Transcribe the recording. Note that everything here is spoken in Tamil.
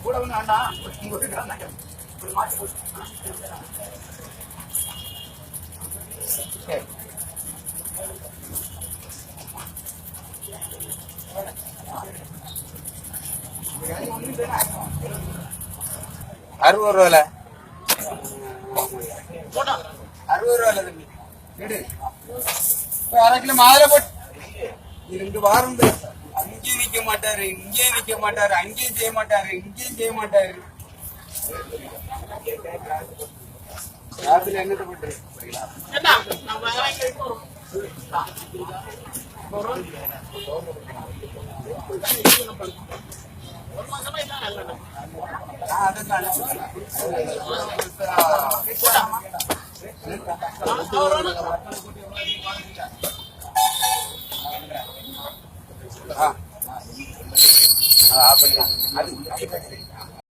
கூட ஒண்ணு அண்ணா இப்படி மாட்டி ₹60 ரூபாயில 60 ரூபாயில தம்பி அரை கிலோ மாதுளை போட்டு 2 வாரம் அங்கேயும் நிக்க மாட்டாரு, இங்கேயும் நிக்க மாட்டாரு, அங்கேயும் செய்ய மாட்டாரு, இங்கேயும் செய்ய மாட்டாரு. ராத்திரி என்னத்தை போட்டு அது